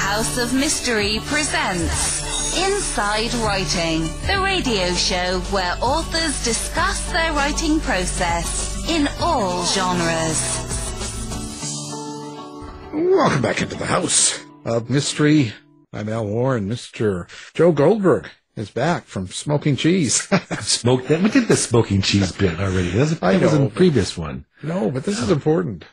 House of Mystery presents Inside Writing, the radio show where authors discuss their writing process in all genres. Welcome back into the House of Mystery. I'm Al Warren. Mr. Joe Goldberg is back from Smoking Cheese. Smoked that. We did the smoking cheese bit already. That was in the previous one. No, but this is important.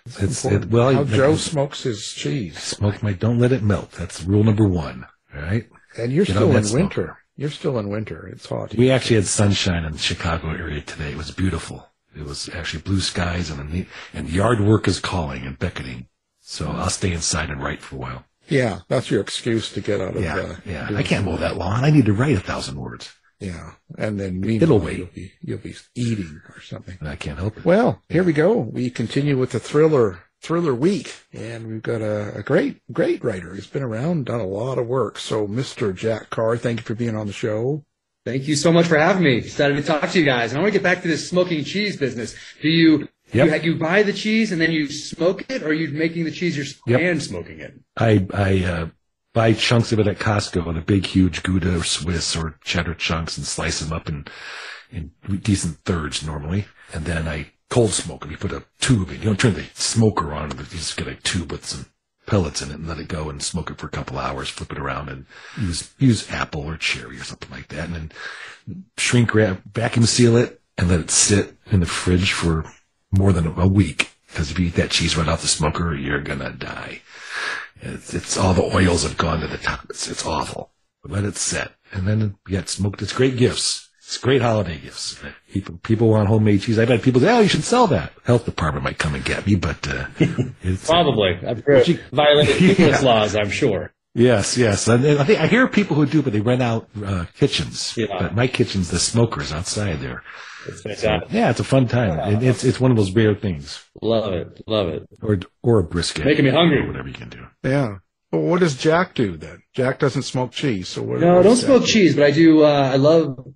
Well, how Joe smokes his cheese. Don't let it melt. That's rule number one. All right. And you're still in winter. You're still in winter. It's hot. We actually had sunshine in the Chicago area today. It was beautiful. It was actually blue skies and yard work is calling and beckoning. So I'll stay inside and write for a while. Yeah, that's your excuse to get out of. Yeah. I can't mow that lawn. I need to write 1,000 words. Yeah, and then it'll wait. You'll be eating or something. And I can't help it. Well, here we go. We continue with the thriller week, and we've got a great writer. He's been around, done a lot of work. So, Mr. Jack Carr, thank you for being on the show. Thank you so much for having me. Excited to talk to you guys. And I want to get back to this smoking cheese business. Do you buy the cheese and then you smoke it, or are you making the cheese and smoking it? I buy chunks of it at Costco, the big, huge Gouda or Swiss or cheddar chunks, and slice them up in decent thirds normally. And then I cold smoke them. You put a tube in. You don't turn the smoker on. You just get a tube with some pellets in it and let it go and smoke it for a couple hours, flip it around, and use apple or cherry or something like that. And then shrink wrap, vacuum seal it, and let it sit in the fridge for more than a week. Because if you eat that cheese right off the smoker, you're going to die. It's all the oils have gone to the top. It's awful. But let it set. And then you get smoked. It's great gifts. It's great holiday gifts. People want homemade cheese. I've had people say, you should sell that. Health department might come and get me, but it's probably. I'm sure violated fitness laws, I'm sure. Yes. And I think I hear people who do, but they rent out kitchens. Yeah. But my kitchen's the smokers outside there. It's fantastic. Yeah, it's a fun time. Yeah. It's one of those rare things. Love it. Or a brisket. Making me hungry. Or whatever you can do. Yeah. Well, what does Jack do then? Jack doesn't smoke cheese, so what? No, I don't smoke cheese, but I do. I love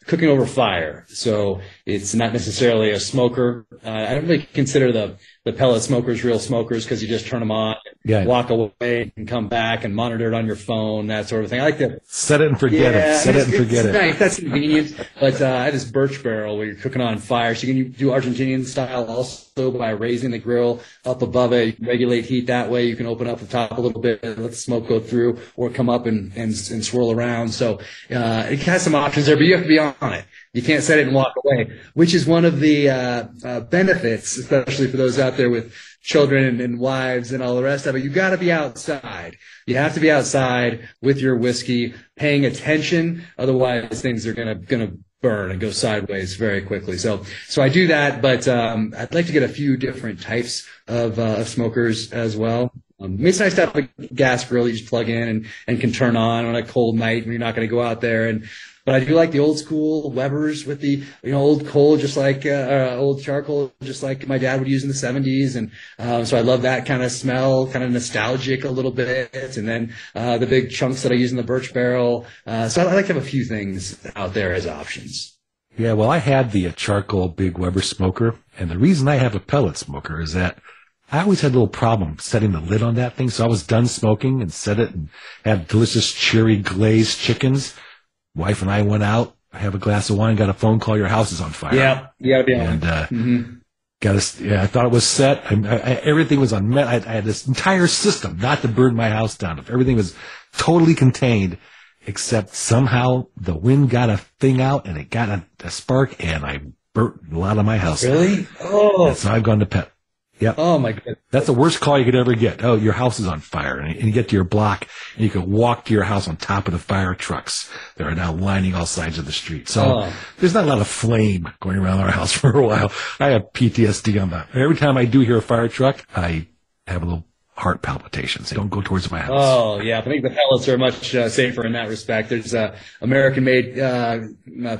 cooking over fire. So it's not necessarily a smoker. I don't really consider the pellet smokers real smokers because you just turn them on, walk away, and come back and monitor it on your phone, that sort of thing. I like to set it and forget it. Set it and forget it. Nice. That's convenient. But I have this birch barrel where you're cooking on fire. So you can do Argentinian style also by raising the grill up above it. You can regulate heat that way. You can open up the top a little bit, let the smoke go through, or come up and swirl around. So it has some options there, but you have to be on it. You can't set it and walk away, which is one of the benefits, especially for those out there with children and wives and all the rest of it. You've got to be outside. You have to be outside with your whiskey, paying attention. Otherwise, things are gonna burn and go sideways very quickly. So I do that, but I'd like to get a few different types of smokers as well. It's nice to have a gas grill you just plug in and can turn on a cold night when you're not going to go out there. But I do like the old school Webers with the old coal, just like old charcoal, just like my dad would use in the 70s. And so I love that kind of smell, kind of nostalgic a little bit. And then the big chunks that I use in the birch barrel. So I like to have a few things out there as options. Yeah, well, I had the charcoal big Weber smoker, and the reason I have a pellet smoker is that I always had a little problem setting the lid on that thing. So I was done smoking and set it and had delicious cherry glazed chickens. Wife and I went out, I have a glass of wine, got a phone call, your house is on fire. Yeah, you gotta be on. And I thought it was set. Everything was on. I had this entire system not to burn my house down. Everything was totally contained, except somehow the wind got a thing out and it got a spark, and I burnt a lot of my house. Really? Oh. And so I've gone to pet. Yep. Oh, my goodness. That's the worst call you could ever get. Oh, your house is on fire. And you get to your block, and you can walk to your house on top of the fire trucks that are now lining all sides of the street. So there's not a lot of flame going around our house for a while. I have PTSD on that. Every time I do hear a fire truck, I have a little heart palpitations. They don't go towards my house. Oh, yeah. I think the pellets are much safer in that respect. There's a American-made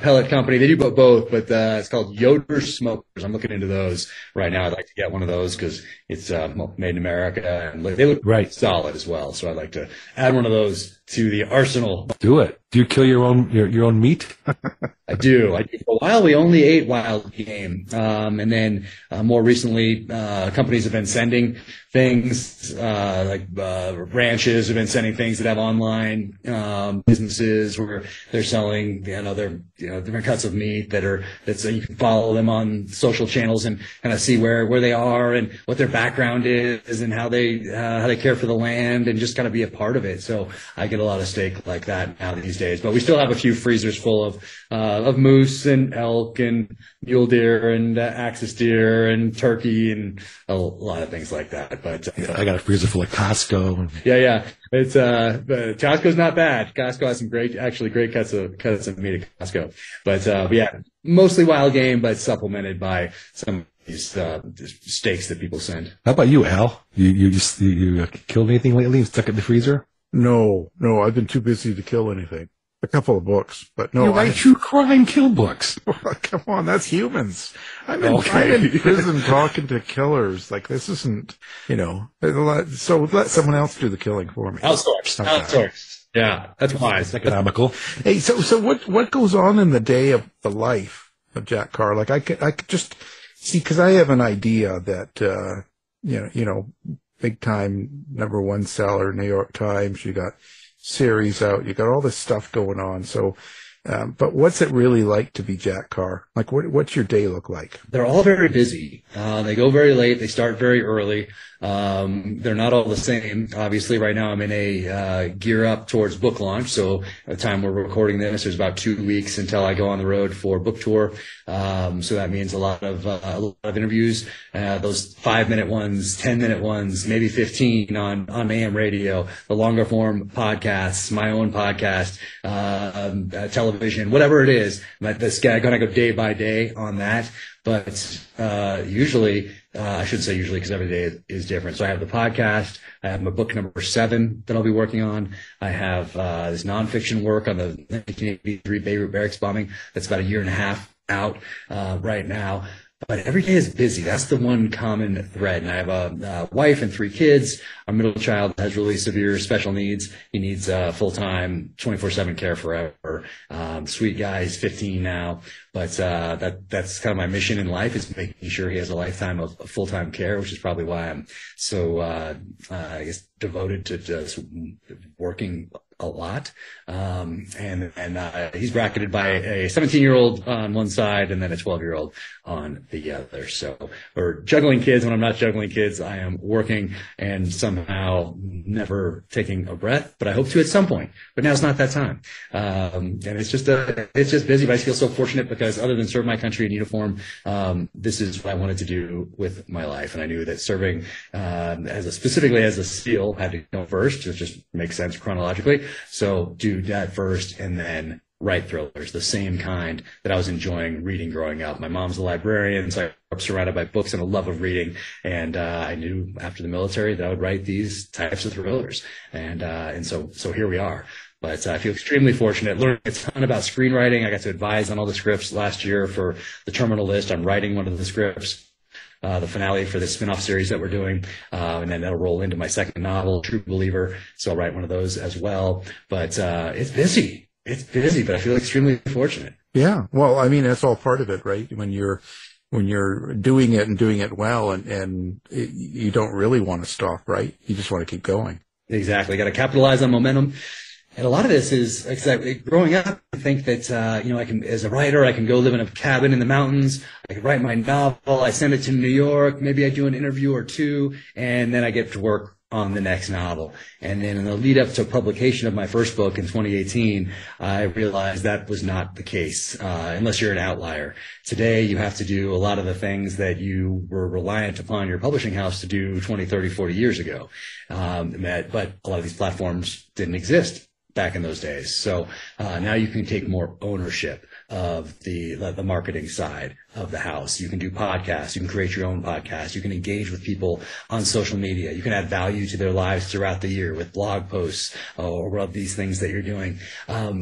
pellet company. They do both, but it's called Yoder Smokers. I'm looking into those right now. I'd like to get one of those because it's made in America, and they look solid as well. So I'd like to add one of those to the arsenal. Do it. Do you kill your own meat? I do. For a while, we only ate wild game. And then more recently, companies have been sending things, ranches have been sending things that have online businesses where they're selling, different cuts of meat so you can follow them on social channels and kind of see where they are and what their background is and how they care for the land and just kind of be a part of it. So I get a lot of steak like that now these days. But we still have a few freezers full of moose and elk and mule deer and axis deer and turkey and a lot of things like that. But I got a freezer full of Costco. Yeah. It's but Costco's not bad. Costco has some great cuts of meat at Costco. But yeah, mostly wild game, but supplemented by some of these steaks that people send. How about you, Al? You killed anything lately and stuck it in the freezer? No, I've been too busy to kill anything. A couple of books, but no. You write true crime kill books. Come on, that's humans. I'm in prison talking to killers. Like, this isn't, so let someone else do the killing for me. Outsource. Yeah, that's wise. Economical. Hey, so what goes on in the day of the life of Jack Carr? Like, I could just see, because I have an idea that, big time #1 seller, New York Times, you got series out, you got all this stuff going on. So, but what's it really like to be Jack Carr? Like, what's your day look like? They're all very busy. They go very late. They start very early. They're not all the same. Obviously, right now I'm in a gear up towards book launch. So at the time we're recording this, there's about 2 weeks until I go on the road for book tour. So that means a lot of interviews, those 5-minute ones, 10-minute ones, maybe 15 on AM radio, the longer form podcasts, my own podcast, television, whatever it is. This guy going to go day by day on that. But usually, I shouldn't say usually because every day is different. So I have the podcast. I have my book #7 that I'll be working on. I have this nonfiction work on the 1983 Beirut barracks bombing. That's about a year and a half out right now. But every day is busy. That's the one common thread. And I have a wife and 3 kids. Our middle child has really severe special needs. He needs full-time, 24/7 care forever. Sweet guy, he's 15 now. But that's kind of my mission in life, is making sure he has a lifetime of full-time care, which is probably why I'm so, I guess, devoted to just working a lot. He's bracketed by a 17-year-old on one side and then a 12-year-old on the other. So we're juggling kids. When I'm not juggling kids, I am working and somehow never taking a breath, but I hope to at some point. But now it's not that time. And it's just busy, but I feel so fortunate because other than serve my country in uniform, this is what I wanted to do with my life. And I knew that serving, specifically as a SEAL had to go first. It just makes sense chronologically. So do that first and then write thrillers, the same kind that I was enjoying reading growing up. My mom's a librarian, so I grew up surrounded by books and a love of reading. And I knew after the military that I would write these types of thrillers. And so here we are. But I feel extremely fortunate, learning a ton about screenwriting. I got to advise on all the scripts last year for the Terminal List. I'm writing one of the scripts. The finale for the spin-off series that we're doing. And then that'll roll into my second novel, True Believer. So I'll write one of those as well. But it's busy. It's busy, but I feel extremely fortunate. Yeah. Well, I mean, that's all part of it, right? When you're doing it and doing it well and you don't really want to stop, right? You just want to keep going. Exactly. Got to capitalize on momentum. And a lot of this is, growing up, I think that, I can, as a writer, I can go live in a cabin in the mountains. I can write my novel. I send it to New York. Maybe I do an interview or two, and then I get to work on the next novel. And then in the lead up to publication of my first book in 2018, I realized that was not the case, unless you're an outlier. Today, you have to do a lot of the things that you were reliant upon your publishing house to do 20, 30, 40 years ago. But a lot of these platforms didn't exist back in those days. So now you can take more ownership of the marketing side of the house. You can do podcasts. You can create your own podcast. You can engage with people on social media. You can add value to their lives throughout the year with blog posts or of these things that you're doing.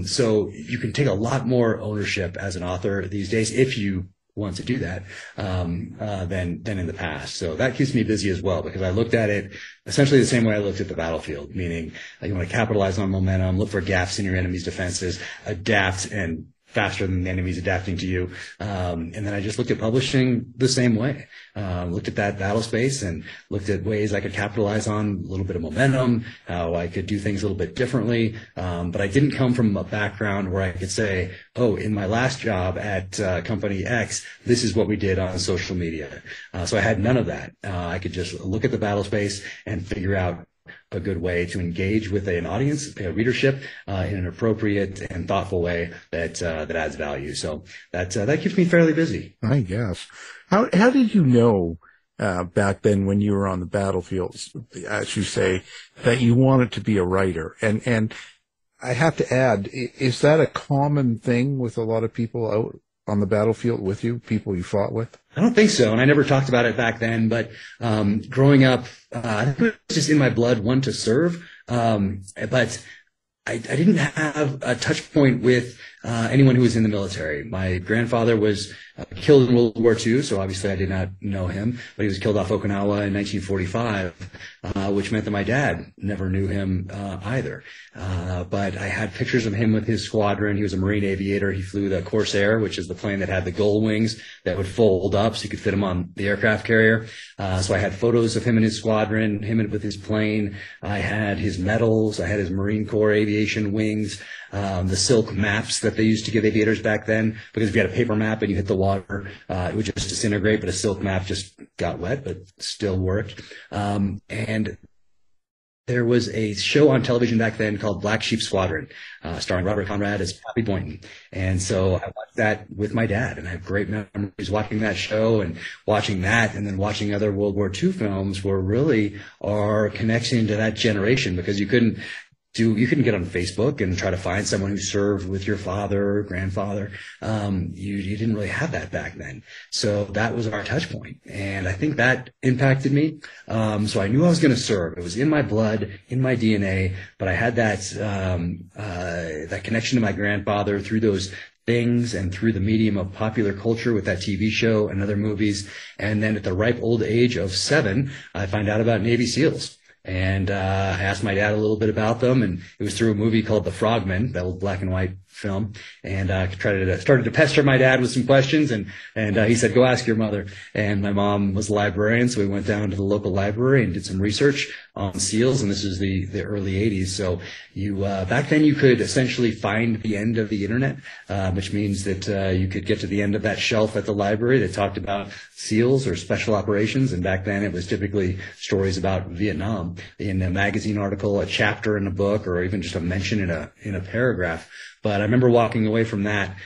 So you can take a lot more ownership as an author these days if you want to do that than in the past. So that keeps me busy as well, because I looked at it essentially the same way I looked at the battlefield, meaning you want to capitalize on momentum, look for gaps in your enemy's defenses, adapt and faster than the enemy's adapting to you. And then I just looked at publishing the same way. Looked at that battle space and looked at ways I could capitalize on a little bit of momentum, how I could do things a little bit differently. But I didn't come from a background where I could say, oh, in my last job at company X, this is what we did on social media. So I had none of that. I could just look at the battle space and figure out a good way to engage with an audience, a readership, in an appropriate and thoughtful way that adds value. So that keeps me fairly busy. I guess. How did you know back then when you were on the battlefield, as you say, that you wanted to be a writer? And I have to add, is that a common thing with a lot of people out on the battlefield with you, people you fought with? I don't think so, and I never talked about it back then, but growing up, I think it was just in my blood, one, to serve, but I didn't have a touch point with anyone who was in the military. My grandfather was killed in World War II, so obviously I did not know him, but he was killed off Okinawa in 1945, which meant that my dad never knew him either. But I had pictures of him with his squadron. He was a Marine aviator. He flew the Corsair, which is the plane that had the gull wings that would fold up so you could fit him on the aircraft carrier. So I had photos of him and his squadron, him with his plane. I had his medals. I had his Marine Corps aviation wings. The silk maps that they used to give aviators back then, because if you had a paper map and you hit the water, it would just disintegrate, but a silk map just got wet, but still worked. And there was a show on television back then called Black Sheep Squadron, starring Robert Conrad as Pappy Boynton. And so I watched that with my dad, and I have great memories watching that show and watching that, and then watching other World War II films were really our connection to that generation, because you couldn't get on Facebook and try to find someone who served with your father or grandfather. You didn't really have that back then. So that was our touch point. And I think that impacted me. So I knew I was going to serve. It was in my blood, in my DNA, but I had that connection to my grandfather through those things and through the medium of popular culture with that TV show and other movies. And then at the ripe old age of 7, I find out about Navy SEALs. And I asked my dad a little bit about them, and it was through a movie called The Frogman, that old black and white film. And I started to pester my dad with some questions, and he said, "Go ask your mother." And my mom was a librarian, so we went down to the local library and did some research on SEALs, and this is the early 80s. So you back then you could essentially find the end of the internet, which means that you could get to the end of that shelf at the library that talked about SEALs or special operations. And back then it was typically stories about Vietnam in a magazine article, a chapter in a book, or even just a mention in a paragraph. But I remember walking away from that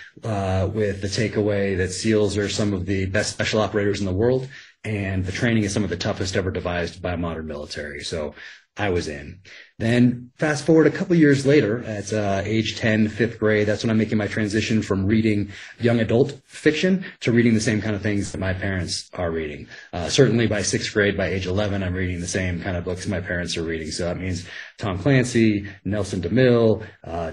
with the takeaway that SEALs are some of the best special operators in the world, and the training is some of the toughest ever devised by a modern military. So I was in. Then fast forward a couple years later, at age 10, 5th grade, that's when I'm making my transition from reading young adult fiction to reading the same kind of things that my parents are reading. Certainly by 6th grade, by age 11, I'm reading the same kind of books my parents are reading. So that means Tom Clancy, Nelson DeMille,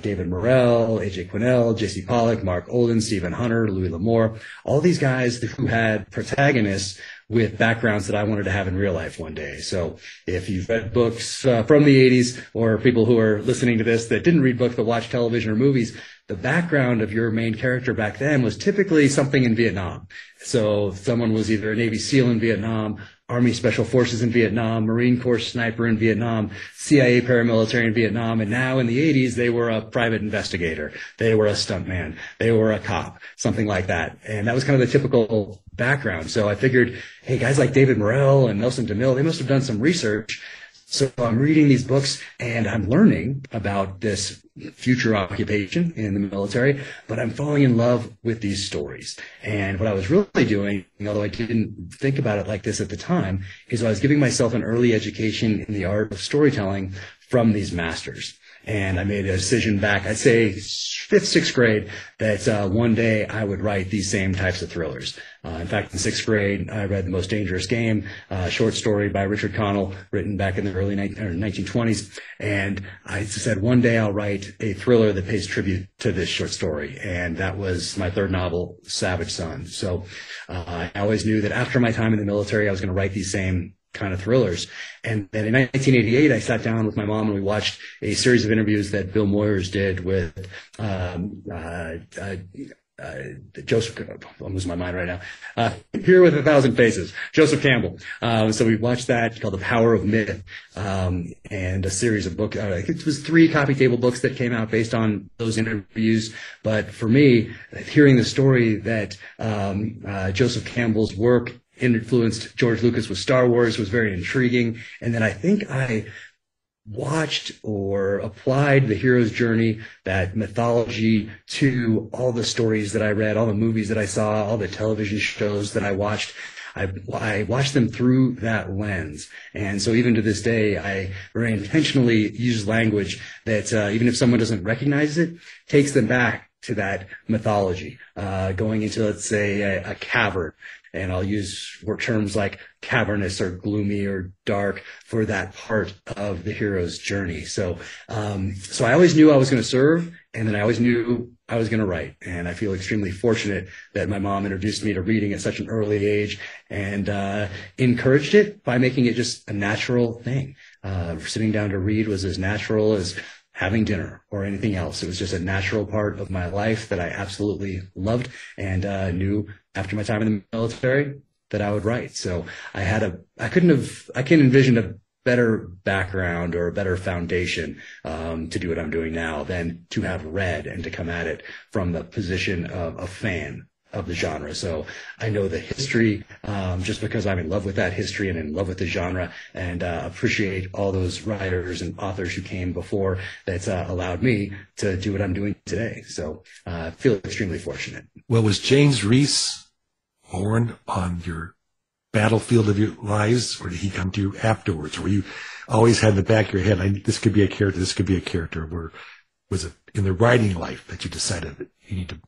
David Morrell, A.J. Quinnell, J.C. Pollock, Mark Olden, Stephen Hunter, Louis L'Amour, all these guys who had protagonists with backgrounds that I wanted to have in real life one day. So if you've read books from the 80s, or people who are listening to this that didn't read books but watch television or movies, the background of your main character back then was typically something in Vietnam. So someone was either a Navy SEAL in Vietnam, Army Special Forces in Vietnam, Marine Corps sniper in Vietnam, CIA paramilitary in Vietnam, and now in the 80s, they were a private investigator. They were a stuntman. They were a cop, something like that. And that was kind of the typical background. So I figured, hey, guys like David Morrell and Nelson DeMille, they must have done some research. So I'm reading these books and I'm learning about this future occupation in the military, but I'm falling in love with these stories. And what I was really doing, although I didn't think about it like this at the time, is I was giving myself an early education in the art of storytelling from these masters. And I made a decision back, I'd say 5th, 6th grade, that one day I would write these same types of thrillers. In fact, in 6th grade, I read The Most Dangerous Game, a short story by Richard Connell, written back in the early 1920s. And I said, one day I'll write a thriller that pays tribute to this short story. And that was my 3rd novel, Savage Son. So I always knew that after my time in the military, I was going to write these same kind of thrillers. And then in 1988, I sat down with my mom and we watched a series of interviews that Bill Moyers did with Joseph, I'm losing my mind right now. Here with 1,000 Faces, Joseph Campbell. So we watched that called The Power of Myth, and a series of books. I think it was 3 coffee table books that came out based on those interviews. But for me, hearing the story that Joseph Campbell's work influenced George Lucas with Star Wars was very intriguing. And then I think I watched or applied the hero's journey, that mythology, to all the stories that I read, all the movies that I saw, all the television shows that I watched. I watched them through that lens. And so even to this day, I very intentionally use language that even if someone doesn't recognize it, takes them back to that mythology, going into, let's say, a cavern. And I'll use terms like cavernous or gloomy or dark for that part of the hero's journey. So I always knew I was going to serve, and then I always knew I was going to write. And I feel extremely fortunate that my mom introduced me to reading at such an early age and encouraged it by making it just a natural thing. Sitting down to read was as natural as having dinner or anything else. It was just a natural part of my life that I absolutely loved, and knew after my time in the military that I would write. So I couldn't envision a better background or a better foundation to do what I'm doing now than to have read and to come at it from the position of a fan of the genre. So I know the history just because I'm in love with that history and in love with the genre, and appreciate all those writers and authors who came before that allowed me to do what I'm doing today. So I feel extremely fortunate. Well, was James Reece born on your battlefield of your lives, or did he come to you afterwards? Or you always had in the back of your head, this could be a character, this could be a character? Or was it in the writing life that you decided that you need to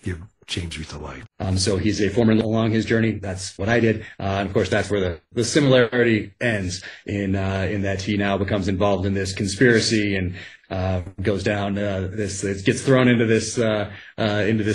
give James Reece a life? So he's a former along his journey. That's what I did. And of course, that's where the similarity ends in that he now becomes involved in this conspiracy and goes down it gets thrown into this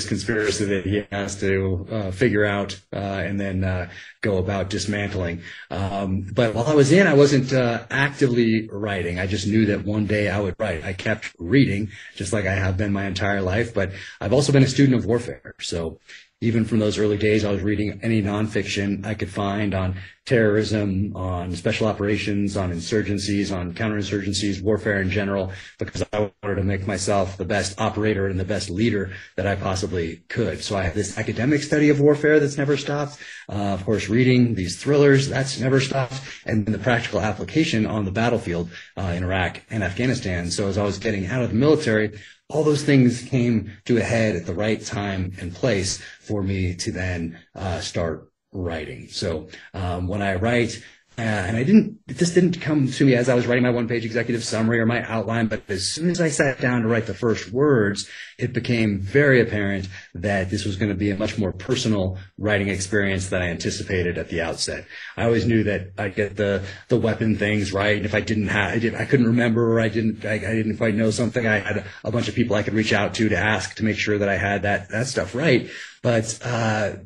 conspiracy that he has to figure out and then go about dismantling. But while I was in, I wasn't actively writing. I just knew that one day I would write. I kept reading, just like I have been my entire life. But I've also been a student of warfare. So even from those early days, I was reading any nonfiction I could find on terrorism, on special operations, on insurgencies, on counterinsurgencies, warfare in general, because I wanted to make myself the best operator and the best leader that I possibly could. So I have this academic study of warfare that's never stopped. Of course, reading these thrillers, that's never stopped. And then the practical application on the battlefield in Iraq and Afghanistan. So as I was getting out of the military, all those things came to a head at the right time and place for me to then start writing. So when I write, and this didn't come to me as I was writing my one-page executive summary or my outline, but as soon as I sat down to write the first words, it became very apparent that this was going to be a much more personal writing experience than I anticipated at the outset. I always knew that I'd get the weapon things right. And if I I couldn't remember, or I didn't quite know something, I had a bunch of people I could reach out to ask to make sure that I had that stuff right. But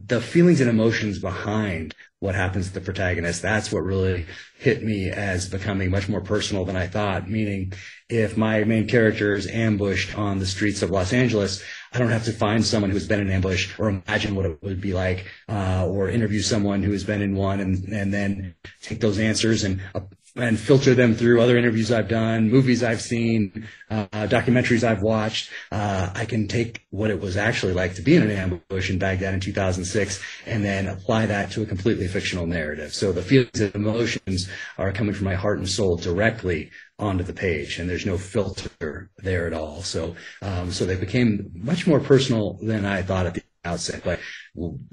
the feelings and emotions behind what happens to the protagonist, that's what really hit me as becoming much more personal than I thought. Meaning, if my main character is ambushed on the streets of Los Angeles, I don't have to find someone who's been in ambush or imagine what it would be like, or interview someone who has been in one and then take those answers and filter them through other interviews I've done, movies I've seen, documentaries I've watched. I can take what it was actually like to be in an ambush in Baghdad in 2006 and then apply that to a completely fictional narrative. So the feelings and emotions are coming from my heart and soul directly onto the page, and there's no filter there at all. So they became much more personal than I thought at the outset. But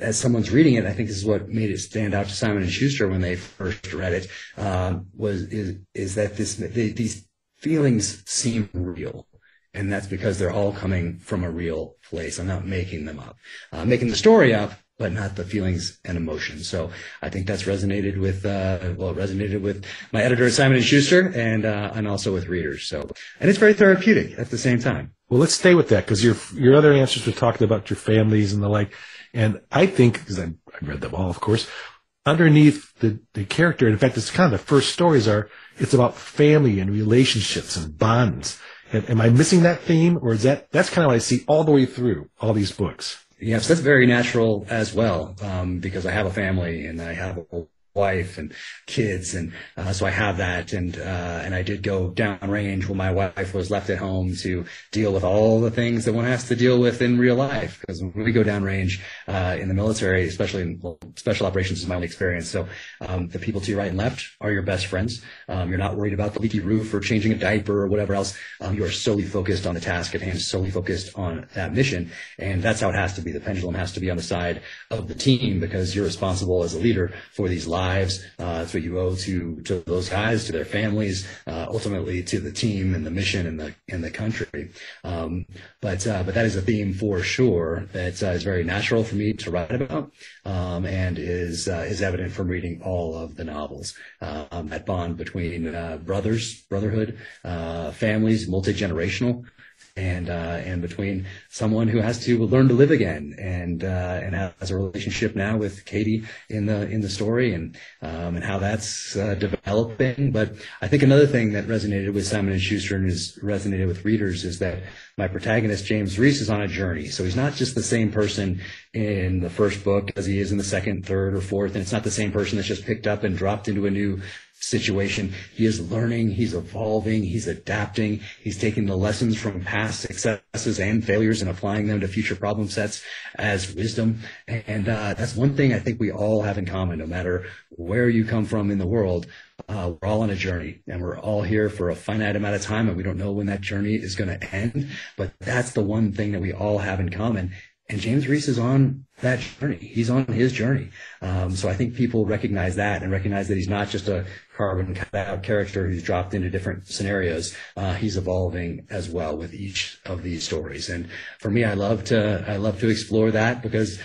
as someone's reading it, I think this is what made it stand out to Simon and Schuster when they first read it, is that these feelings seem real. And that's because they're all coming from a real place. I'm not making them up. I'm making the story up, but not the feelings and emotions. So I think that's resonated with, it resonated with my editor at Simon & Schuster and also with readers. So, and it's very therapeutic at the same time. Well, let's stay with that, because your other answers were talking about your families and the like. And I think, because I read them all, of course, underneath the character, in fact, it's kind of the first stories it's about family and relationships and bonds. Am I missing that theme, or that's kind of what I see all the way through all these books? Yes, that's very natural as well, because I have a family and I have a wife and kids, and so I have that, and I did go downrange when my wife was left at home to deal with all the things that one has to deal with in real life, because when we go downrange in the military, especially in special operations, is my only experience. So the people to your right and left are your best friends. You're not worried about the leaky roof or changing a diaper or whatever else. You are solely focused on the task at hand, solely focused on that mission, and that's how it has to be. The pendulum has to be on the side of the team, because you're responsible as a leader for these lives. That's what you owe to those guys, to their families, ultimately to the team and the mission and the country. But that is a theme for sure that is very natural for me to write about, and is evident from reading all of the novels. That bond between brotherhood, families, multi-generational, and between someone who has to learn to live again and has a relationship now with Katie in the story, and how that's developing. But I think another thing that resonated with Simon & Schuster and has resonated with readers is that my protagonist, James Reece, is on a journey. So he's not just the same person in the first book as he is in the second, third, or fourth, and it's not the same person that's just picked up and dropped into a new situation. He is learning, he's evolving, he's adapting, he's taking the lessons from past successes and failures and applying them to future problem sets as wisdom. And that's one thing I think we all have in common, no matter where you come from in the world. We're all on a journey, and we're all here for a finite amount of time, and we don't know when that journey is going to end. But that's the one thing that we all have in common. And James Reece is on that journey. He's on his journey. So I think people recognize that, and recognize that he's not just a carbon cut-out character who's dropped into different scenarios. He's evolving as well with each of these stories. And for me, I love to explore that, because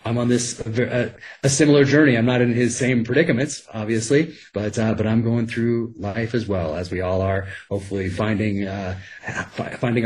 I'm on this a similar journey. I'm not in his same predicaments, obviously, but I'm going through life as well, as we all are. Hopefully, finding our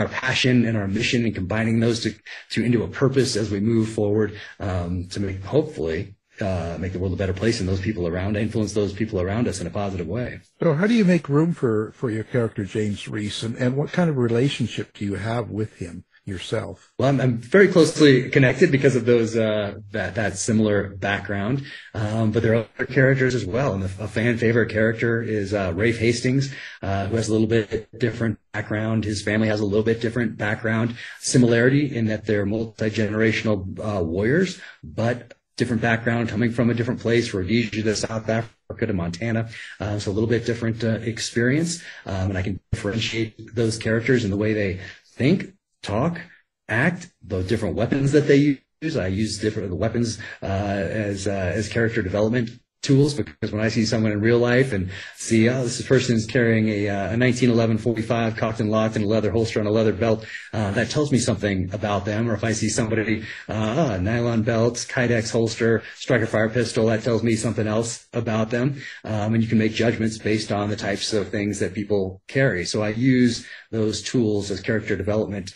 passion and our mission, and combining those to into a purpose as we move forward, to make the world a better place, and influence those people around us in a positive way. So, how do you make room for your character James Reece, and what kind of relationship do you have with him yourself? Well, I'm very closely connected because of those that similar background, but there are other characters as well. And a fan favorite character is Rafe Hastings, who has a little bit different background. His family has a little bit different background. Similarity in that they're multi-generational warriors, but different background, coming from a different place, Rhodesia to South Africa to Montana. So a little bit different experience, and I can differentiate those characters in the way they think, talk, act, the different weapons that they use. I use different weapons as character development tools, because when I see someone in real life and see, this person is carrying a 1911 45 cocked and locked in a leather holster on a leather belt, that tells me something about them. Or if I see somebody, nylon belts, Kydex holster, striker fire pistol, that tells me something else about them. And you can make judgments based on the types of things that people carry. So I use those tools as character development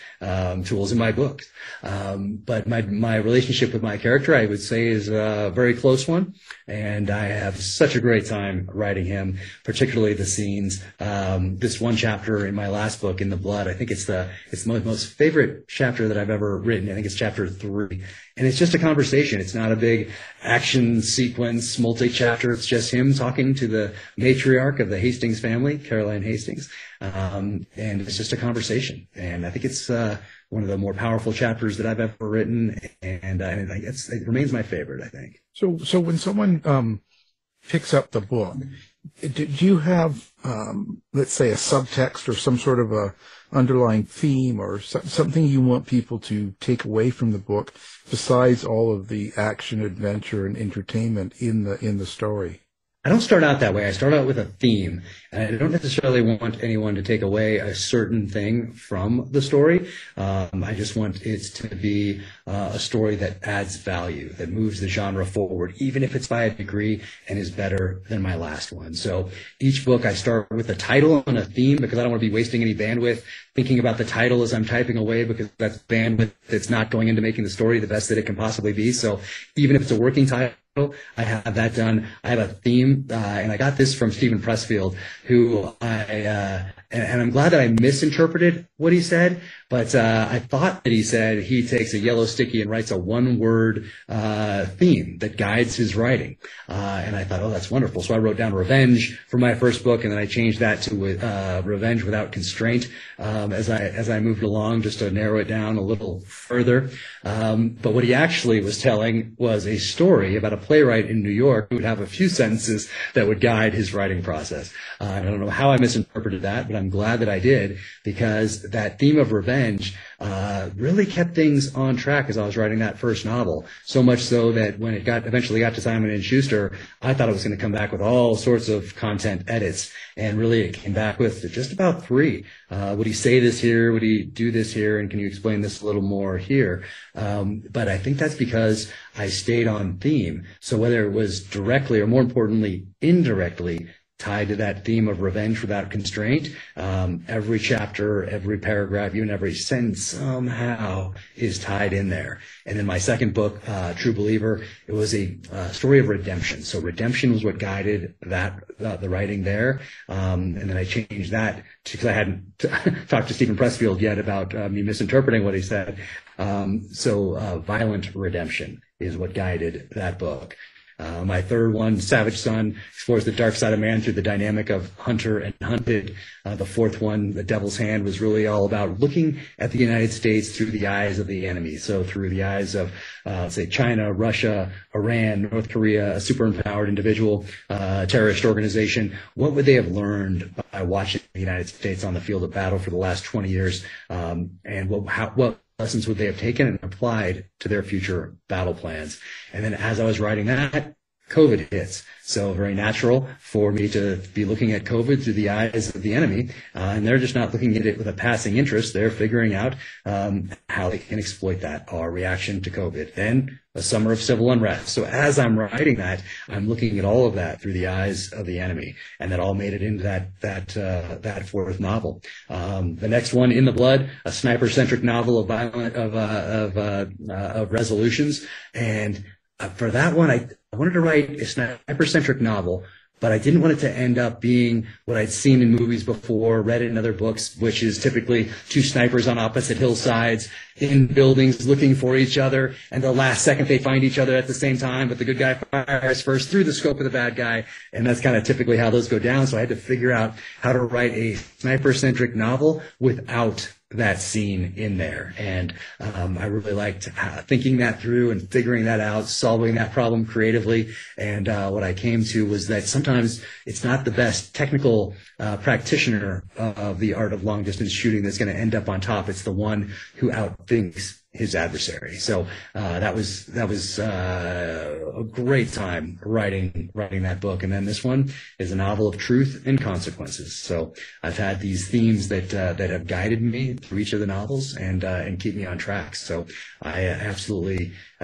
tools in my book. But my relationship with my character, I would say, is a very close one. And I have such a great time writing him, particularly the scenes. This one chapter in my last book, In the Blood, I think it's my most favorite chapter that I've ever written. I think it's chapter 3. And it's just a conversation. It's not a big action sequence, multi-chapter. It's just him talking to the matriarch of the Hastings family, Caroline Hastings. And it's just a conversation. And I think it's one of the more powerful chapters that I've ever written. And it remains my favorite, I think. So when someone picks up the book, do you have, let's say, a subtext or some sort of a underlying theme or something you want people to take away from the book besides all of the action, adventure, and entertainment in the story? I don't start out that way. I start out with a theme, and I don't necessarily want anyone to take away a certain thing from the story. I just want it to be a story that adds value, that moves the genre forward, even if it's by a degree and is better than my last one. So each book I start with a title and a theme, because I don't want to be wasting any bandwidth thinking about the title as I'm typing away, because that's bandwidth that's not going into making the story the best that it can possibly be. So even if it's a working title, I have that done. I have a theme, and I got this from Stephen Pressfield, who and I'm glad that I misinterpreted what he said, but I thought that he said he takes a yellow sticky and writes a one-word theme that guides his writing. And I thought, oh, that's wonderful. So I wrote down revenge for my first book, and then I changed that to revenge without constraint as I moved along, just to narrow it down a little further. But what he actually was telling was a story about a playwright in New York who would have a few sentences that would guide his writing process. I don't know how I misinterpreted that, but I'm glad that I did, because that theme of revenge really kept things on track as I was writing that first novel. So much so that when it eventually got to Simon & Schuster, I thought it was going to come back with all sorts of content edits. And really it came back with just about 3. Would he say this here? Would he do this here? And can you explain this a little more here? But I think that's because I stayed on theme. So whether it was directly or, more importantly, indirectly tied to that theme of revenge without constraint, every chapter, every paragraph, even every sentence somehow is tied in there. And in my second book, True Believer, it was a story of redemption. So redemption was what guided the writing there. And then I changed that because I hadn't talked to Stephen Pressfield yet about me misinterpreting what he said. So violent redemption is what guided that book. My third one, Savage Son, explores the dark side of man through the dynamic of hunter and hunted. The fourth one, The Devil's Hand, was really all about looking at the United States through the eyes of the enemy. So through the eyes of, say, China, Russia, Iran, North Korea, a super-empowered individual, terrorist organization. What would they have learned by watching the United States on the field of battle for the last 20 years? And what lessons would they have taken and applied to their future battle plans? And then as I was writing that, COVID hits. So very natural for me to be looking at COVID through the eyes of the enemy. And they're just not looking at it with a passing interest. They're figuring out how they can exploit that, our reaction to COVID. Then a summer of civil unrest. So as I'm writing that, I'm looking at all of that through the eyes of the enemy. And that all made it into that fourth novel. The next one, In the Blood, a sniper-centric novel of resolutions. And for that one, I wanted to write a sniper-centric novel, but I didn't want it to end up being what I'd seen in movies before, read it in other books, which is typically 2 snipers on opposite hillsides in buildings looking for each other, and the last second they find each other at the same time, but the good guy fires first through the scope of the bad guy, and that's kind of typically how those go down. So I had to figure out how to write a sniper-centric novel without that scene in there. And I really liked thinking that through and figuring that out, solving that problem creatively. And what I came to was that sometimes it's not the best technical practitioner of the art of long distance shooting that's going to end up on top. It's the one who outthinks his adversary. So that was a great time writing that book. And then this one is a novel of truth and consequences. So I've had these themes that have guided me through each of the novels and keep me on track. So I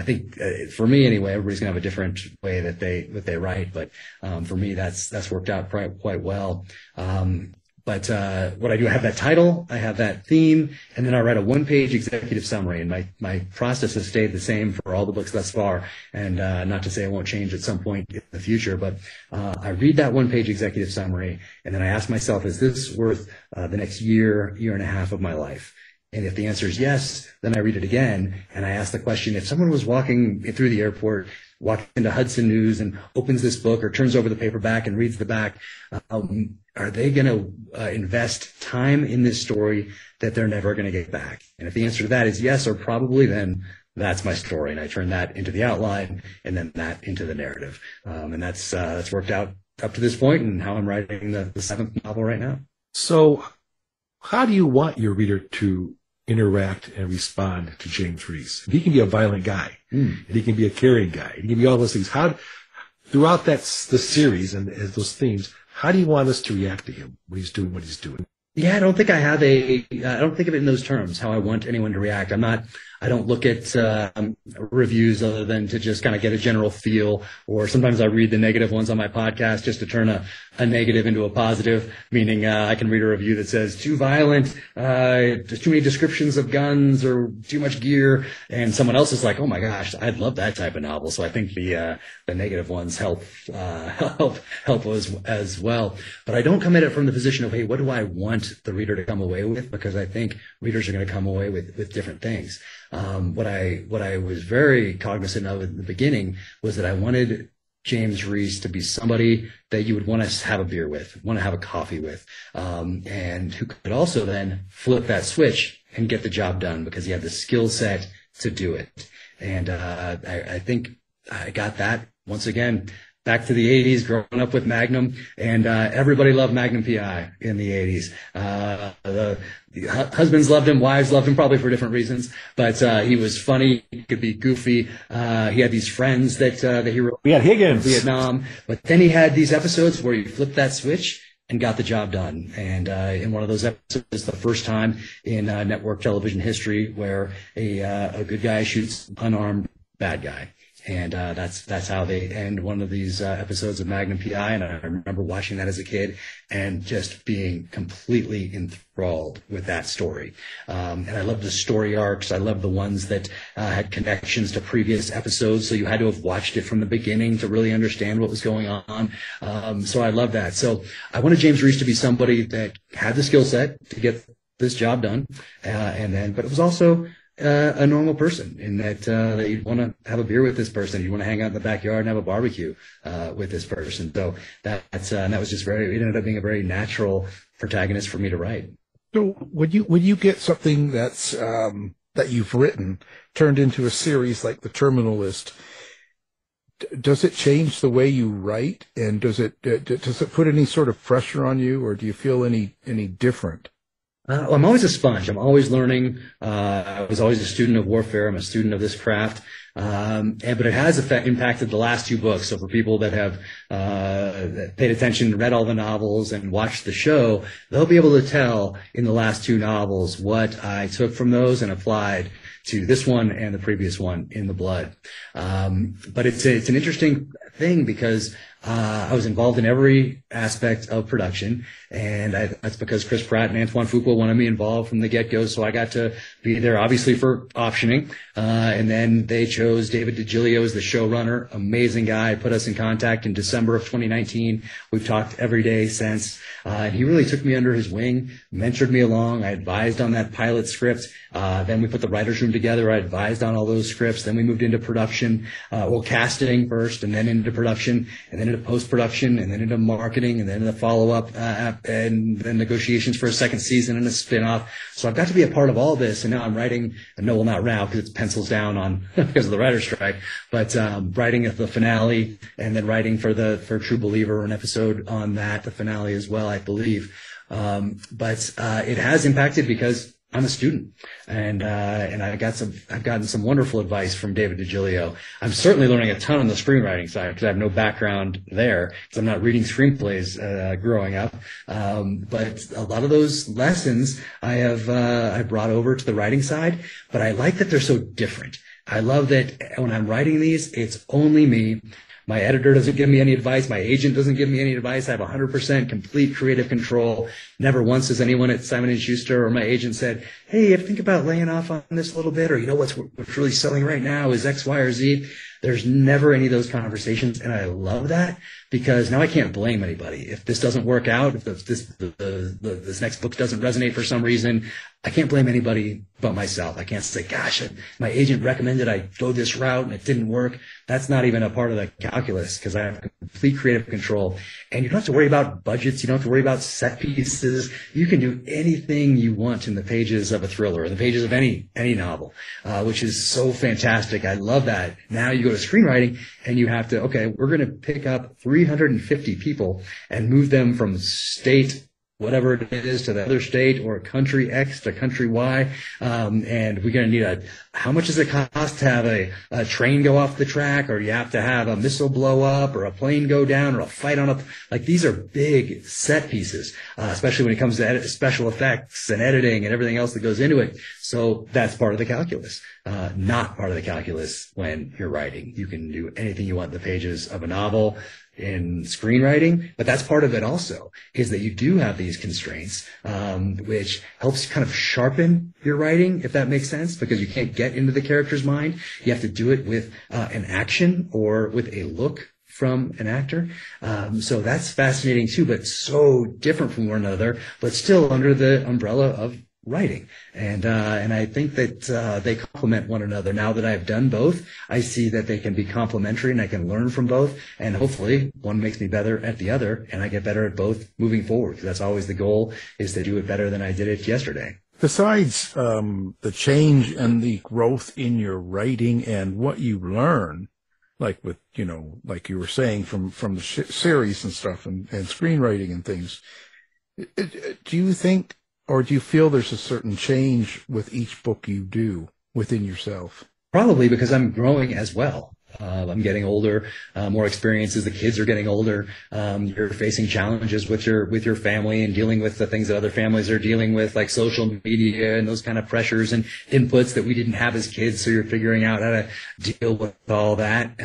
think for me anyway, everybody's gonna have a different way that they write, but for me that's worked out quite well. But what I do, I have that title, I have that theme, and then I write a 1-page executive summary. And my process has stayed the same for all the books thus far. And not to say it won't change at some point in the future, but I read that 1-page executive summary, and then I ask myself, is this worth the next year and a half of my life? And if the answer is yes, then I read it again, and I ask the question, if someone was walking through the airport, walking into Hudson News and opens this book or turns over the paperback and reads the back, are they going to invest time in this story that they're never going to get back? And if the answer to that is yes, or probably, then that's my story. And I turn that into the outline and then that into the narrative. And that's worked out up to this point and how I'm writing the 7th novel right now. So how do you want your reader to interact and respond to James Reece? He can be a violent guy, and he can be a caring guy. He can be all those things. throughout the series and those themes, how do you want us to react to him when he's doing what he's doing? Yeah, I don't think I don't think of it in those terms, how I want anyone to react. I don't look at reviews other than to just kind of get a general feel, or sometimes I read the negative ones on my podcast just to turn a negative into a positive, meaning I can read a review that says too violent, there's too many descriptions of guns or too much gear, and someone else is like, oh my gosh, I'd love that type of novel. So I think the negative ones help as well. But I don't come at it from the position of, hey, what do I want the reader to come away with? Because I think readers are going to come away with different things. What I was very cognizant of in the beginning was that I wanted James Reece to be somebody that you would want to have a beer with, want to have a coffee with, and who could also then flip that switch and get the job done because he had the skill set to do it. And I think I got that once again. Back to the 80s, growing up with Magnum, and everybody loved Magnum PI in the 80s. The husbands loved him, wives loved him, probably for different reasons, but he was funny, he could be goofy. He had these friends that he wrote. We had Higgins. Vietnam, but then he had these episodes where he flipped that switch and got the job done. And in one of those episodes, the first time in network television history where a good guy shoots an unarmed bad guy. And that's how they end one of these episodes of Magnum PI. And I remember watching that as a kid and just being completely enthralled with that story. And I loved the story arcs. I loved the ones that had connections to previous episodes. So you had to have watched it from the beginning to really understand what was going on. So I love that. So I wanted James Reece to be somebody that had the skill set to get this job done. But it was also a normal person in that you'd want to have a beer with this person. You want to hang out in the backyard and have a barbecue with this person. So that was just it ended up being a very natural protagonist for me to write. So when you get something that's that you've written turned into a series like The Terminalist, does it change the way you write, and does it put any sort of pressure on you, or do you feel any different? I'm always a sponge. I'm always learning. I was always a student of warfare. I'm a student of this craft. But it has impacted the last two books. So for people that have that paid attention, read all the novels, and watched the show, they'll be able to tell in the last two novels what I took from those and applied to this one and the previous one, In the Blood. But it's an interesting thing because I was involved in every aspect of production, and that's because Chris Pratt and Antoine Fuqua wanted me involved from the get-go, so I got to be there, obviously, for optioning. And then they chose David DiGilio as the showrunner, amazing guy, put us in contact in December of 2019. We've talked every day since, and he really took me under his wing, mentored me along. I advised on that pilot script. Then we put the writer's room together. I advised on all those scripts. Then we moved into production, casting first, and then into production, and then into post-production, and then into marketing, and then into follow-up, and then negotiations for a second season and a spin-off. So I've got to be a part of all this, and now I'm writing, well, not now because it's pencils down on because of the writer's strike, but writing at the finale, and then writing for True Believer, an episode on that, the finale as well, I believe. But it has impacted because I'm a student, and I've gotten some wonderful advice from David DiGilio. I'm certainly learning a ton on the screenwriting side because I have no background there because I'm not reading screenplays growing up. But a lot of those lessons I brought over to the writing side. But I like that they're so different. I love that when I'm writing these, it's only me. My editor doesn't give me any advice. My agent doesn't give me any advice. I have 100% complete creative control. Never once has anyone at Simon & Schuster or my agent said, hey, think about laying off on this a little bit, or what's really selling right now is X, Y, or Z. There's never any of those conversations, and I love that because now I can't blame anybody. If this doesn't work out, if this next book doesn't resonate for some reason, I can't blame anybody but myself. I can't say, gosh, my agent recommended I go this route and it didn't work. That's not even a part of the calculus because I have complete creative control. And you don't have to worry about budgets. You don't have to worry about set pieces. You can do anything you want in the pages of a thriller or the pages of any novel, which is so fantastic. I love that. Now you go to screenwriting and you have to, okay, we're going to pick up 350 people and move them from state whatever it is to the other state or country X to country Y. And we're going to need how much does it cost to have a train go off the track, or you have to have a missile blow up or a plane go down or a fight on like these are big set pieces, especially when it comes to special effects and editing and everything else that goes into it. So that's part of the calculus, not part of the calculus when you're writing. You can do anything you want in the pages of a novel in screenwriting, but that's part of it also, is that you do have these constraints, which helps kind of sharpen your writing, if that makes sense, because you can't get into the character's mind. You have to do it with an action or with a look from an actor. So that's fascinating too, but so different from one another, but still under the umbrella of writing. And I think that they complement one another. Now that I've done both, I see that they can be complementary and I can learn from both. And hopefully one makes me better at the other and I get better at both moving forward. Because that's always the goal, is to do it better than I did it yesterday. Besides the change and the growth in your writing and what you learn, like with, like you were saying from the series and stuff and screenwriting and things, do you think, or do you feel there's a certain change with each book you do within yourself? Probably because I'm growing as well. I'm getting older, more experiences. The kids are getting older. You're facing challenges with your family and dealing with the things that other families are dealing with, like social media and those kind of pressures and inputs that we didn't have as kids. So you're figuring out how to deal with all that.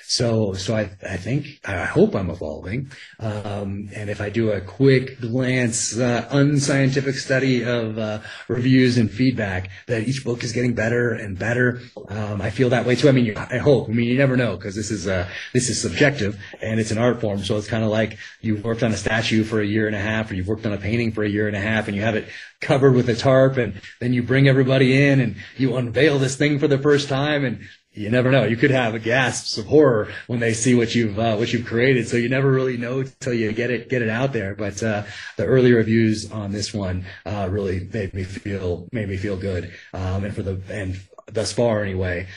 So I hope I'm evolving. And if I do a quick glance, unscientific study of reviews and feedback, that each book is getting better and better. I feel that way too. I mean, I hope. I mean, you never know, because this is subjective and it's an art form. So it's kind of like you've worked on a statue for a year and a half, or you've worked on a painting for a year and a half, and you have it covered with a tarp, and then you bring everybody in and you unveil this thing for the first time, and you never know. You could have a gasps of horror when they see what you've created. So you never really know till you get it out there. But the early reviews on this one really made me feel good. And thus far anyway,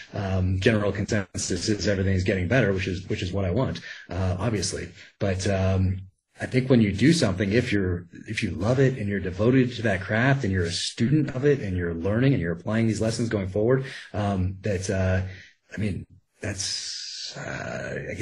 general consensus is everything's getting better, which is what I want, obviously. But I think when you do something, if you love it and you're devoted to that craft and you're a student of it and you're learning and you're applying these lessons going forward, I guess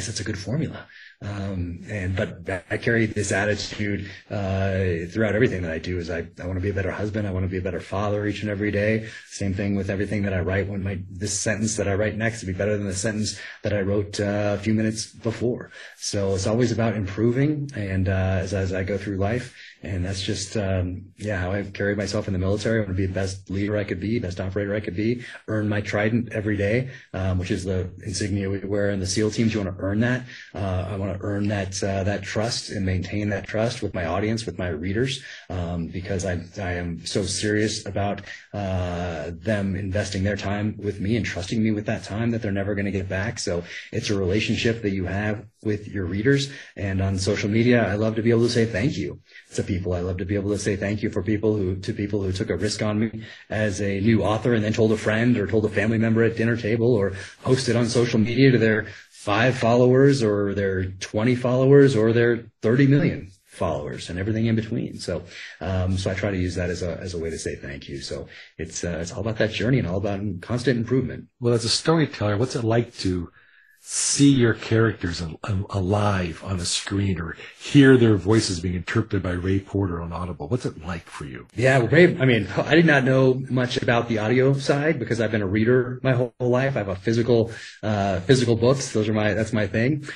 that's a good formula. But I carry this attitude throughout everything that I do. Is I want to be a better husband. I want to be a better father each and every day. Same thing with everything that I write. This sentence that I write next to be better than the sentence that I wrote a few minutes before. So it's always about improving, and as I go through life. And that's just, how I've carried myself in the military. I want to be the best leader I could be, best operator I could be, earn my trident every day, which is the insignia we wear in the SEAL teams. You want to earn that. I want to earn that trust and maintain that trust with my audience, with my readers, because I am so serious about them investing their time with me and trusting me with that time that they're never going to get back. So it's a relationship that you have with your readers. And on social media, I love to be able to say thank you to people. I love to be able to say thank you to people who took a risk on me as a new author and then told a friend or told a family member at dinner table or posted on social media to their 5 followers or their 20 followers or their 30 million followers and everything in between. So I try to use that as a way to say thank you. So it's all about that journey and all about constant improvement. Well, as a storyteller, what's it like to see your characters alive on a screen or hear their voices being interpreted by Ray Porter on Audible? What's it like for you? Yeah, Ray, I mean, I did not know much about the audio side because I've been a reader my whole life. I have a physical books. That's my thing.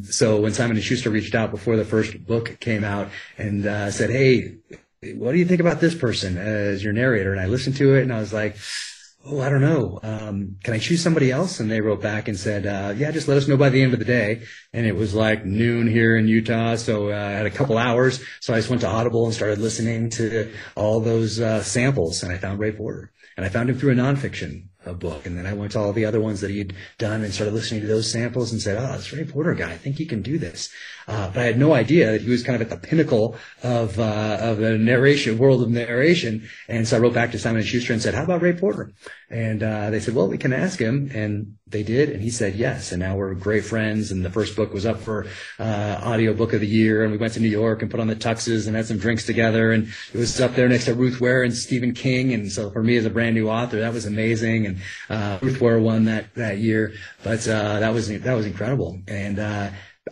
So when Simon & Schuster reached out before the first book came out and said, "Hey, what do you think about this person as your narrator?" And I listened to it and I was like, "Oh, I don't know. Can I choose somebody else?" And they wrote back and said, "Yeah, just let us know by the end of the day." And it was like noon here in Utah, so I had a couple hours. So I just went to Audible and started listening to all those samples, and I found Ray Porter. And I found him through a nonfiction a book. And then I went to all the other ones that he'd done and started listening to those samples and said, oh, this Ray Porter guy, I think he can do this. But I had no idea that he was kind of at the pinnacle of the narration, world of narration. And so I wrote back to Simon & Schuster and said, how about Ray Porter? And they said, well, we can ask him. And they did. And he said yes. And now we're great friends. And the first book was up for audio book of the year. And we went to New York and put on the tuxes and had some drinks together. And it was up there next to Ruth Ware and Stephen King. And so for me as a brand new author, that was amazing. And Ruth Ware won that year. But that was incredible. And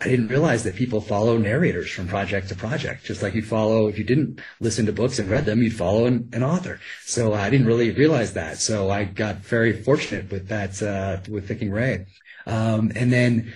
I didn't realize that people follow narrators from project to project, just like you'd follow, if you didn't listen to books and read them, you'd follow an author. So I didn't really realize that. So I got very fortunate with that, with picking Ray. And then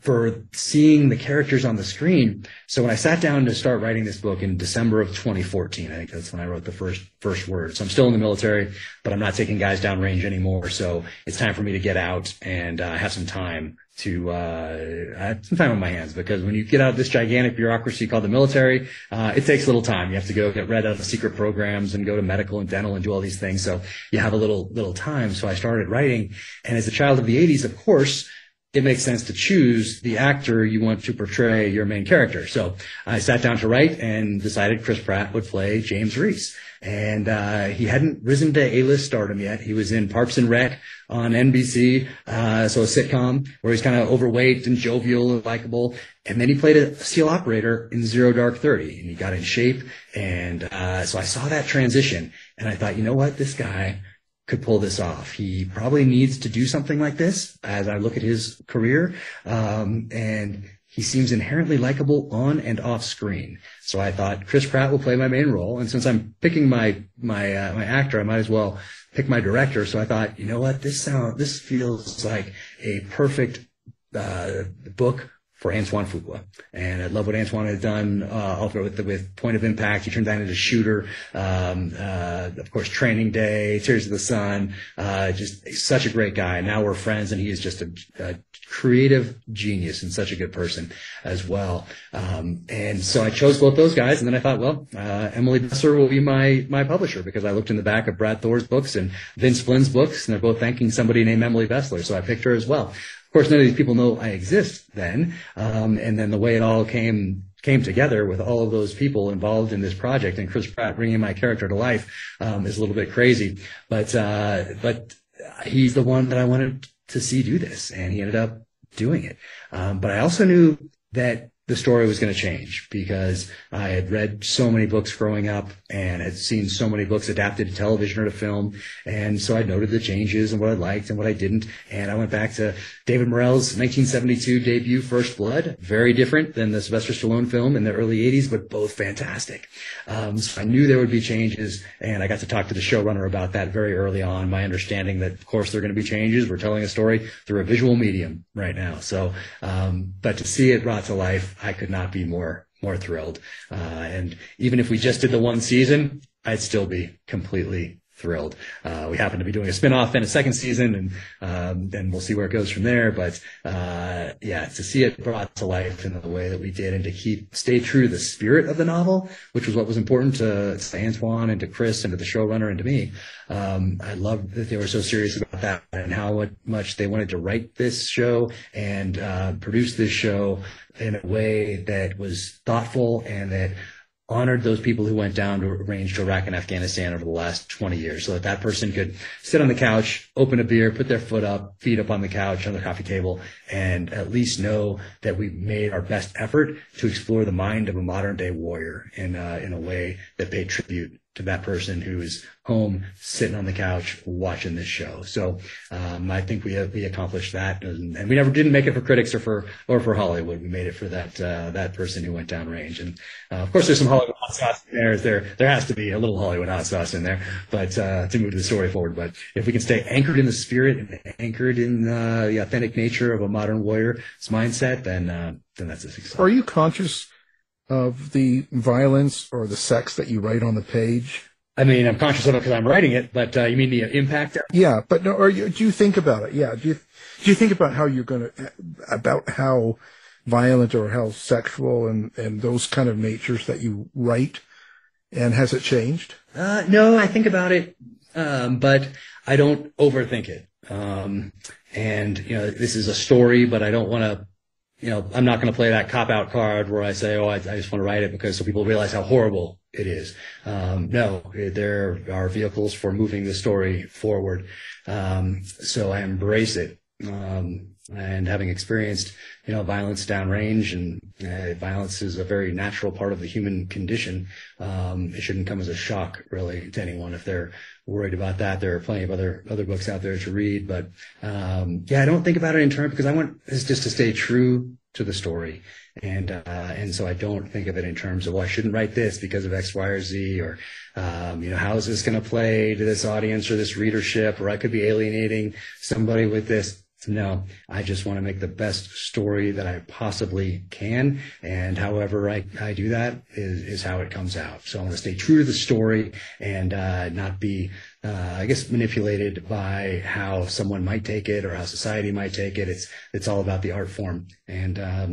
for seeing the characters on the screen. So when I sat down to start writing this book in December of 2014, I think that's when I wrote the first word. So I'm still in the military, but I'm not taking guys downrange anymore. So it's time for me to get out and have some time to have some time on my hands, because when you get out of this gigantic bureaucracy called the military, it takes a little time. You have to go get read out of secret programs and go to medical and dental and do all these things. So you have a little time. So I started writing, and as a child of the 80s, of course, it makes sense to choose the actor you want to portray your main character. So I sat down to write and decided Chris Pratt would play James Reece. And he hadn't risen to A-list stardom yet. He was in Parks and Rec on NBC, so a sitcom where he's kind of overweight and jovial and likable. And then he played a SEAL operator in Zero Dark 30, and he got in shape. And so I saw that transition, and I thought, you know what, this guy could pull this off. He probably needs to do something like this as I look at his career. And he seems inherently likable on and off screen. So I thought Chris Pratt will play my main role. And since I'm picking my actor, I might as well pick my director. So I thought, you know what, this feels like a perfect book for Antoine Fuqua. And I love what Antoine had done, also with Point of Impact. He turned that into Shooter. Of course, Training Day, Tears of the Sun, just such a great guy. Now we're friends, and he is just a creative genius and such a good person as well. And so I chose both those guys, and then I thought, well, Emily Besser will be my publisher, because I looked in the back of Brad Thor's books and Vince Flynn's books, and they're both thanking somebody named Emily Bessler. So I picked her as well. Of course, none of these people know I exist then. And then the way it all came together with all of those people involved in this project and Chris Pratt bringing my character to life, is a little bit crazy. But he's the one that I wanted to see do this, and he ended up doing it. But I also knew that the story was going to change, because I had read so many books growing up and had seen so many books adapted to television or to film. And so I noted the changes and what I liked and what I didn't. And I went back to David Morrell's 1972 debut, First Blood, very different than the Sylvester Stallone film in the early 80s, but both fantastic. So I knew there would be changes, and I got to talk to the showrunner about that very early on, my understanding that, of course, there are going to be changes. We're telling a story through a visual medium right now. So, but to see it brought to life, I could not be more thrilled. And even if we just did the one season, I'd still be completely thrilled. We happen to be doing a spinoff and a second season, and then we'll see where it goes from there. But yeah, to see it brought to life in the way that we did, and to stay true to the spirit of the novel, which was what was important to Antoine and to Chris and to the showrunner and to me. I loved that they were so serious about that, and how much they wanted to write this show and produce this show in a way that was thoughtful and that honored those people who went down to range to Iraq and Afghanistan over the last 20 years, so that person could sit on the couch, open a beer, put their feet up on the couch, on the coffee table, and at least know that we made our best effort to explore the mind of a modern day warrior in a way that paid tribute to that person who is home, sitting on the couch, watching this show. So I think we accomplished that, and we didn't make it for critics or for Hollywood. We made it for that person who went downrange. And of course, there's some Hollywood hot sauce in there. There has to be a little Hollywood hot sauce in there, but to move the story forward. But if we can stay anchored in the spirit and anchored in the authentic nature of a modern warrior's mindset, then that's a success. Are you conscious of the violence or the sex that you write on the page? I mean, I'm conscious of it because I'm writing it, but you mean the impact? Yeah, but no, do you think about it? Yeah, do you think about how about how violent or how sexual and those kind of natures that you write, and has it changed? No, I think about it but I don't overthink it. And, this is a story, but I don't want to, I'm not going to play that cop-out card where I say, oh, I just want to write it because so people realize how horrible it is. No, there are vehicles for moving the story forward. So I embrace it. And having experienced, violence downrange, and violence is a very natural part of the human condition. It shouldn't come as a shock, really, to anyone. If they're worried about that, there are plenty of other books out there to read. But I don't think about it in terms, because I want this just to stay true to the story, and so I don't think of it in terms of, well, I shouldn't write this because of X, Y, or Z, or how is this going to play to this audience or this readership, or I could be alienating somebody with this. No, I just want to make the best story that I possibly can. And however I do that is how it comes out. So I want to stay true to the story and not be, manipulated by how someone might take it or how society might take it. It's all about the art form. And I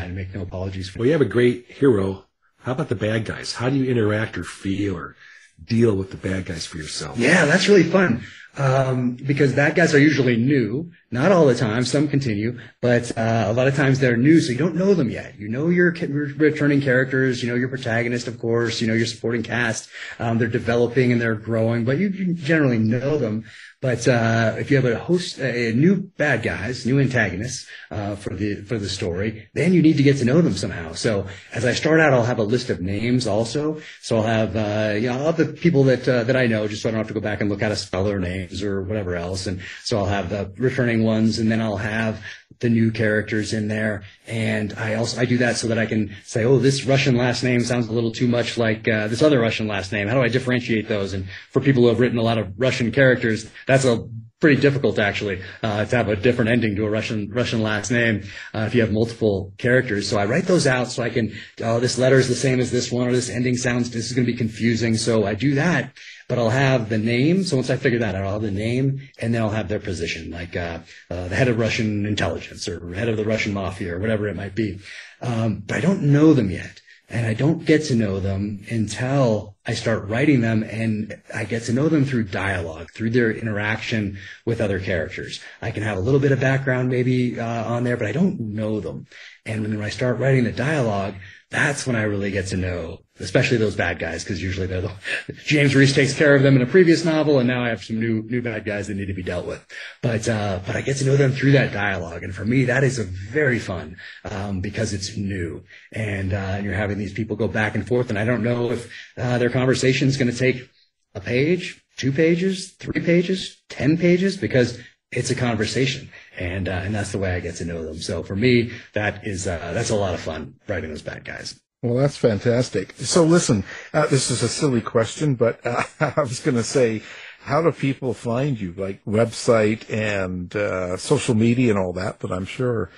make no apologies for it. Well, you have a great hero. How about the bad guys? How do you interact or feel or deal with the bad guys for yourself? Yeah, that's really fun. Because bad guys are usually new, not all the time, some continue, but a lot of times they're new, so you don't know them yet. You know your returning characters, your protagonist, of course, your supporting cast. They're developing and they're growing, but you generally know them. But if you have a new bad guys, new antagonists for the story, then you need to get to know them somehow. So as I start out, I'll have a list of names also. So I'll have I'll have the people that I know, just so I don't have to go back and look how to spell their names or whatever else. And so I'll have the returning ones, and then I'll have the new characters in there. And I do that so that I can say, oh, this Russian last name sounds a little too much like this other Russian last name. How do I differentiate those? And for people who have written a lot of Russian characters, that's a pretty difficult actually to have a different ending to a Russian last name if you have multiple characters. So I write those out so I can, this letter is the same as this one, or this ending this is going to be confusing. So I do that, but I'll have the name. So once I figure that out, I'll have the name, and then I'll have their position, like the head of Russian intelligence or head of the Russian mafia or whatever it might be. But I don't know them yet. And I don't get to know them until I start writing them, and I get to know them through dialogue, through their interaction with other characters. I can have a little bit of background maybe on there, but I don't know them. And when I start writing the dialogue, that's when I really get to know, especially those bad guys, because usually they're James Reece takes care of them in a previous novel, and now I have some new bad guys that need to be dealt with. But I get to know them through that dialogue, and for me, that is very fun because it's new, and you're having these people go back and forth, and I don't know if their conversation is going to take a page, 2 pages, 3 pages, 10 pages, because it's a conversation, and that's the way I get to know them. So for me, that's a lot of fun, writing those bad guys. Well, that's fantastic. So listen, this is a silly question, but I was going to say, how do people find you? Like website and social media and all that, but I'm sure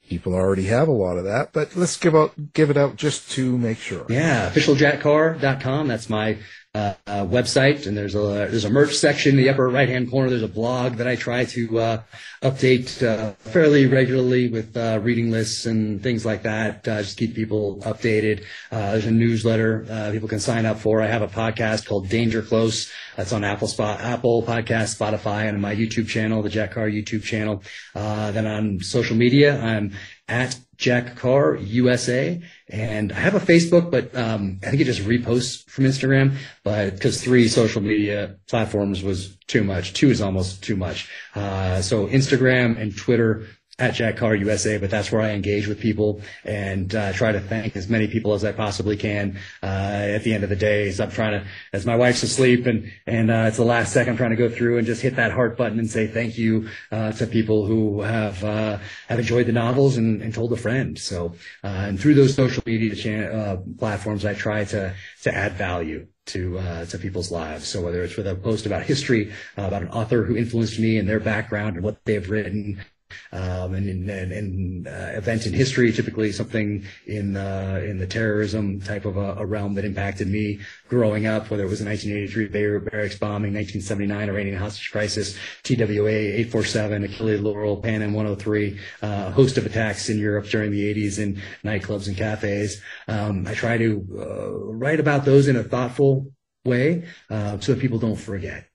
people already have a lot of that. But let's give it out just to make sure. Yeah, officialjackcarr.com. That's my website, and there's a merch section in the upper right hand corner. There's a blog that I try to update fairly regularly with reading lists and things like that. Just keep people updated. There's a newsletter people can sign up for. I have a podcast called Danger Close. That's on Apple Podcast, Spotify, and on my YouTube channel, the Jack Carr YouTube channel. Then on social media, I'm at Jack Carr USA, and I have a Facebook, but I think it just reposts from Instagram, but because 3 social media platforms was too much. 2 is almost too much. So Instagram and Twitter at Jack Carr USA, but that's where I engage with people and try to thank as many people as I possibly can at the end of the day. So I'm trying to, as my wife's asleep and it's the last second, I'm trying to go through and just hit that heart button and say thank you to people who have enjoyed the novels and told a friend. So and through those social media platforms, I try to add value to people's lives. So whether it's with a post about history, about an author who influenced me and their background and what they've written, and event in history, typically something in the terrorism type of a realm that impacted me growing up, whether it was the 1983 Beirut barracks bombing, 1979 Iranian hostage crisis, TWA 847, Achille Laurel, Pan Am 103, a host of attacks in Europe during the 80s in nightclubs and cafes. I try to write about those in a thoughtful way, so that people don't forget.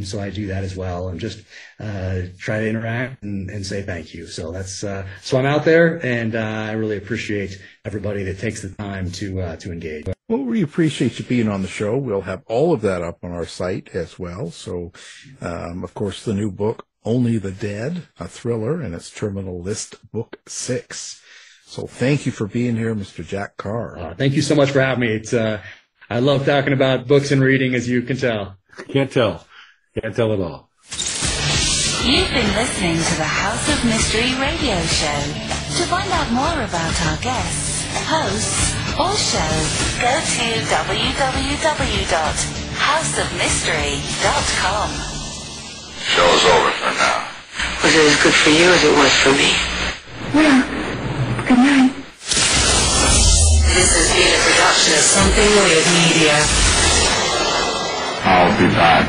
So I do that as well, and just try to interact and say thank you. So that's so I'm out there, and I really appreciate everybody that takes the time to engage. Well, we appreciate you being on the show. We'll have all of that up on our site as well. So, of course, the new book, Only the Dead, a thriller, and it's Terminal List Book 6. So thank you for being here, Mr. Jack Carr. Thank you so much for having me. It's I love talking about books and reading, as you can tell. Can't tell at all. You've been listening to the House of Mystery radio show. To find out more about our guests, hosts, or show, go to www.houseofmystery.com. Show's over for now. Was it as good for you as it was for me? Well, good night. This has been a production of Something Weird Media. I'll be back.